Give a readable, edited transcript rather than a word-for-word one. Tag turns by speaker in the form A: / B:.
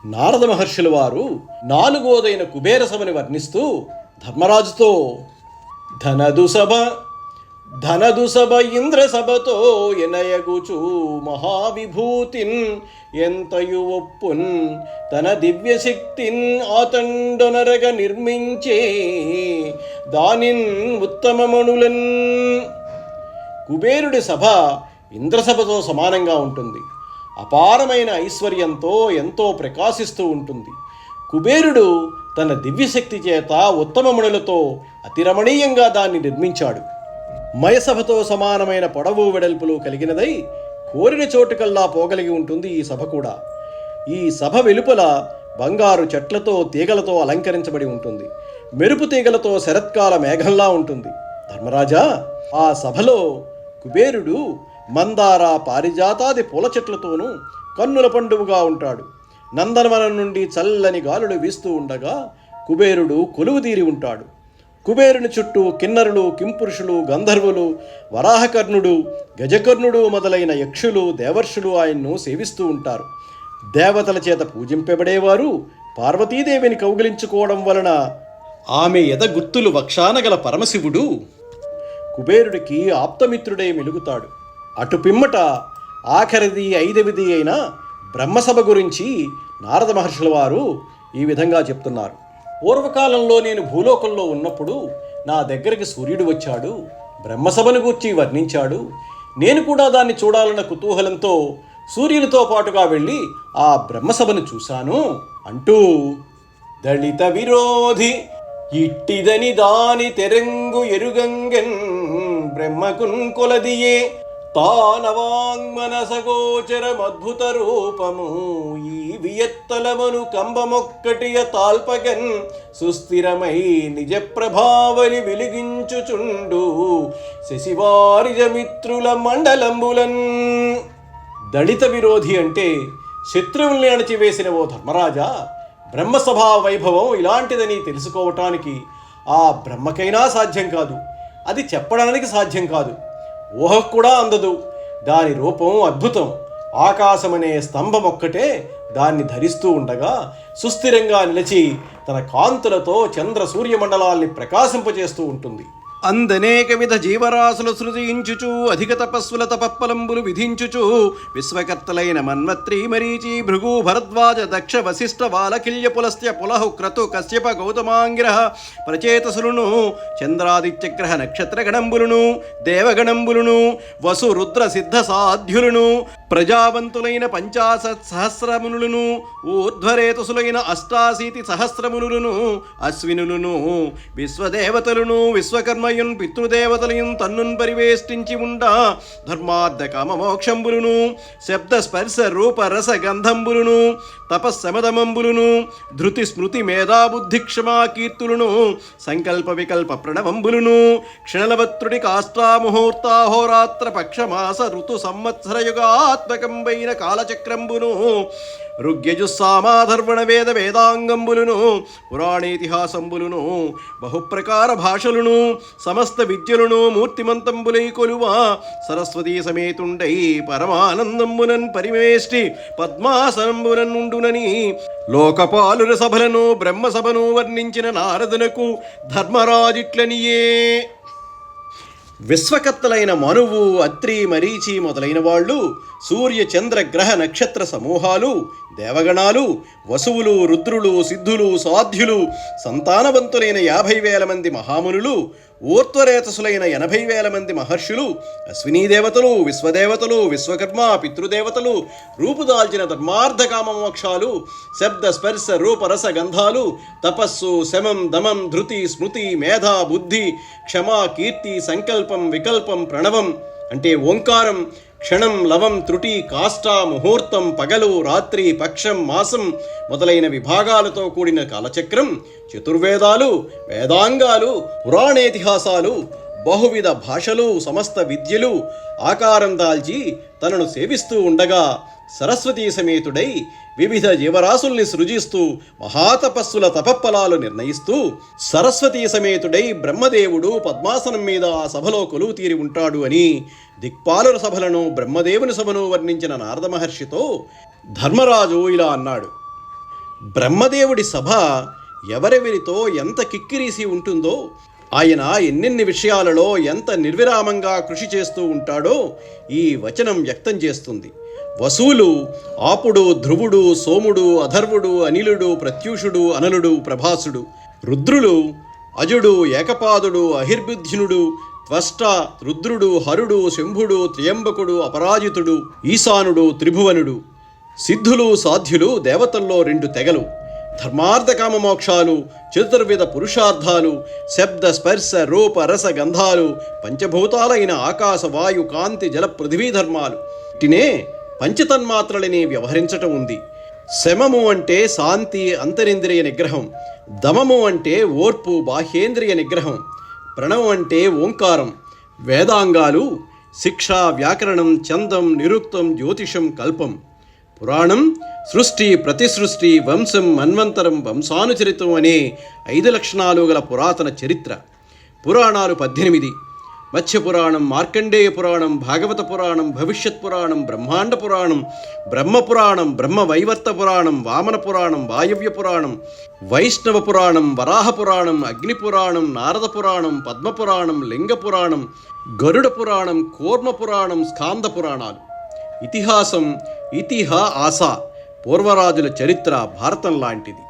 A: నారద మహర్షుల వారు నాలుగోదైన కుబేర సభని వర్ణిస్తూ ధర్మరాజుతో ధనదు సభ ఇంద్ర సభతో ఎనయగుచు మహావిభూతిన్ ఎంతయు ఒప్పున్ తన దివ్యశక్తిన్ ఆతండొనరగ నిర్మించే దానిన్ ఉత్తమమణులన్. కుబేరుడి సభ ఇంద్రసభతో సమానంగా ఉంటుంది. అపారమైన ఐశ్వర్యంతో ఎంతో ప్రకాశిస్తూ ఉంటుంది. కుబేరుడు తన దివ్యశక్తి చేత ఉత్తమమణులతో అతి రమణీయంగా దాన్ని నిర్మించాడు. మయసభతో సమానమైన పొడవు వెడల్పులు కలిగినదై కోరిన చోటుకల్లా పోగలిగి ఉంటుంది ఈ సభ కూడా. ఈ సభ వెలుపల బంగారు చెట్లతో తీగలతో అలంకరించబడి ఉంటుంది. మెరుపు తీగలతో శరత్కాల మేఘంలా ఉంటుంది. ధర్మరాజా, ఆ సభలో కుబేరుడు మందార పారిజాతాది పూల చెట్లతోనూ కన్నుల పండువుగా ఉంటాడు. నందనవనం నుండి చల్లని గాలులు వీస్తూ ఉండగా కుబేరుడు కొలువుదీరి ఉంటాడు. కుబేరుని చుట్టూ కిన్నరులు, కింపురుషులు, గంధర్వులు, వరాహకర్ణుడు, గజకర్ణుడు మొదలైన యక్షులు, దేవర్షులు ఆయన్ను సేవిస్తూ ఉంటారు. దేవతల చేత పూజింపబడేవారు పార్వతీదేవిని కౌగిలించుకోవడం వలన ఆమె ఎదగుత్తులు వక్షానగల పరమశివుడు కుబేరుడికి ఆప్తమిత్రుడై మెలుగుతాడు. అటు పిమ్మట ఆఖరిది ఐదవది అయిన బ్రహ్మసభ గురించి నారద మహర్షుల వారు ఈ విధంగా చెప్తున్నారు. పూర్వకాలంలో నేను భూలోకంలో ఉన్నప్పుడు నా దగ్గరికి సూర్యుడు వచ్చాడు. బ్రహ్మసభను గూర్చి వర్ణించాడు. నేను కూడా దాన్ని చూడాలన్న కుతూహలంతో సూర్యునితో పాటుగా వెళ్ళి ఆ బ్రహ్మసభను చూశాను అంటూ, దళిత విరోధి ఇట్టిదని దాని తెరంగు ఎరుగంగెన్ బ్రహ్మకున్ కొలదియే తానవాంగ్మనసగోచరమద్భుత రూపము ఈ వియత్తలమను కంబమొక్కటియ తాల్పగన్ సుస్థిరమై నిజ ప్రభావలి వెలిగించుచుండు శశివారిజమిత్రుల మండలంబులన్. దళిత విరోధి అంటే శత్రువుల్ని అణచివేసిన ఓ ధర్మరాజా, బ్రహ్మసభా వైభవం ఇలాంటిదని తెలుసుకోవటానికి ఆ బ్రహ్మకైనా సాధ్యం కాదు. అది చెప్పడానికి సాధ్యం కాదు. ఊహకు కూడా అందదు. దాని రూపం అద్భుతం. ఆకాశమనే స్తంభం ఒక్కటే దాన్ని ధరిస్తూ ఉండగా సుస్థిరంగా నిలిచి తన కాంతులతో చంద్ర సూర్యమండలాల్ని ప్రకాశింపచేస్తూ ఉంటుంది. అందనేక విధ జీవరాశులు సృజించుచు అధిక తపస్సుల తపప్పలంబులు విధించుచు విశ్వకర్తలైన మన్వత్రి మరీచి భృగు భరద్వాజ దక్ష వశిష్ఠ వాలకిల్య పులస్త్య పులహు క్రతు కశ్యప గౌతమాంగిరః ప్రచేతసులను చంద్రాదిత్యగ్రహ నక్షత్ర గణంబులను దేవగణంబులను వసు రుద్ర సిద్ధ సాధ్యులను ప్రజావంతులైన 50 సహస్రమునులను ఊర్ధ్వరేతసులైన 88 సహస్రమునులను అశ్వినులను విశ్వదేవతలను విశ్వకర్మ పితృదేవతలయం తన్నున్ పరివేష్టించి ఉండ ధర్మార్థ కామమోక్షంబులును శబ్ద స్పర్శ రూప రస గంధంబులును తపస్సమదమంబులును ధృతి స్మృతి మేధాబుద్ధి క్షమా కీర్తులను సంకల్ప వికల్ప ప్రణవంబులును క్షణలవత్రుడి కాష్టాముహూర్తాహోరాత్ర పక్షమాస ఋతు సంవత్సరయుగాత్మకంబైన కాలచక్రంబును ఋగ్యజుస్సామాధర్వణ వేద వేదాంగంబులును పురాణేతిహాసంబులును బహుప్రకార భాషలును సమస్త విద్యలను మూర్తిమంతంబులై కొలువ సరస్వతీ సమేతుండై పరమానందంబునన్ పరివేష్టి పద్మాసనంబునన్ ఉండునని లోకపాలుల సభలను బ్రహ్మసభను వర్ణించిన నారదునకు ధర్మరాజిట్లనియే. విశ్వకర్తలైన మనువు, అత్రి, మరీచి మొదలైన వాళ్ళు, సూర్య చంద్ర గ్రహ నక్షత్ర సమూహాలు, దేవగణాలు, వసువులు, రుద్రులు, సిద్ధులు, సాధ్యులు, సంతానవంతులైన 50,000 మంది మహామునులు, ఊర్ధ్వరేతసులైన 80,000 మంది మహర్షులు, అశ్వినీ దేవతలు, విశ్వదేవతలు, విశ్వకర్మ, పితృదేవతలు, రూపుదాల్చిన ధర్మార్థ కామ మోక్షాలు, శబ్ద స్పర్శ రూప రస గంధాలు, తపస్సు, శమం, దమం, ధృతి, స్మృతి, మేధ, బుద్ధి, క్షమా, కీర్తి, సంకల్పం, వికల్పం, ప్రణవం అంటే ఓంకారం, క్షణం, లవం, త్రుటి, కాష్ట, ముహూర్తం, పగలు, రాత్రి, పక్షం, మాసం మొదలైన విభాగాలతో కూడిన కాలచక్రం, చతుర్వేదాలు, వేదాంగాలు, పురాణేతిహాసాలు, బహువిధ భాషలు, సమస్త విద్యలు ఆకారం దాల్చి తనను సేవిస్తూ ఉండగా సరస్వతీ సమేతుడై వివిధ జీవరాశుల్ని సృజిస్తూ మహాతపస్సుల తపప్పలాలు నిర్ణయిస్తూ సరస్వతీ సమేతుడై బ్రహ్మదేవుడు పద్మాసనం మీద ఆ సభలో కొలువు తీరి ఉంటాడు అని దిక్పాలుల సభలను బ్రహ్మదేవుని సభను వర్ణించిన నారద మహర్షితో ధర్మరాజు ఇలా అన్నాడు. బ్రహ్మదేవుడి సభ ఎవరెవరితో ఎంత కిక్కిరీసి ఉంటుందో, ఆయన ఎన్నెన్ని విషయాలలో ఎంత నిర్విరామంగా కృషి చేస్తూ ఉంటాడో ఈ వచనం వ్యక్తం చేస్తుంది. వసువులు ఆపుడు, ధ్రువుడు, సోముడు, అధర్వుడు, అనిలుడు, ప్రత్యూషుడు, అనలుడు, ప్రభాసుడు. రుద్రులు అజుడు, ఏకపాదుడు, అహిర్బుద్ధినుడు, త్వష్ట, రుద్రుడు, హరుడు, శంభుడు, త్ర్యంబకుడు, అపరాజితుడు, ఈశానుడు, త్రిభువనుడు. సిద్ధులు, సాధ్యులు దేవతల్లో 2 తెగలు. ధర్మార్థ కామ మోక్షాలు, చతుర్విధ పురుషార్థాలు, శబ్ద, స్పర్శ, రూప, రస, గంధాలు, పంచభూతాలైన ఆకాశ, వాయు, కాంతి, జల, పృథివీ ధర్మాలు. ఇటినే పంచతన్మాత్రలని వ్యవహరించటం ఉంది. శమము అంటే శాంతి, అంతరింద్రియ నిగ్రహం. దమము అంటే ఓర్పు, బాహ్యేంద్రియ నిగ్రహం. ప్రణవం అంటే ఓంకారం. వేదాంగాలు శిక్ష, వ్యాకరణం, ఛందం, నిరుక్తం, జ్యోతిషం, కల్పం. పురాణం సృష్టి, ప్రతిసృష్టి, వంశం, మన్వంతరం, వంశానుచరితం అనే 5 లక్షణాలు గల పురాతన చరిత్ర. పురాణాలు 18. మత్స్యపురాణం, మార్కండేయ పురాణం, భాగవత పురాణం, భవిష్యత్ పురాణం, బ్రహ్మాండ పురాణం, బ్రహ్మపురాణం, బ్రహ్మవైవర్త పురాణం, వామన పురాణం, వాయవ్య పురాణం, వైష్ణవ పురాణం, వరాహ పురాణం, అగ్ని పురాణం, నారద పురాణం, పద్మపురాణం, లింగ పురాణం, గరుడ పురాణం, కూర్మ పురాణం, స్కాంద పురాణాలు. ఇతిహాసం, ఇతిహ ఆస, పూర్వరాజుల చరిత్ర భారతం లాంటిది.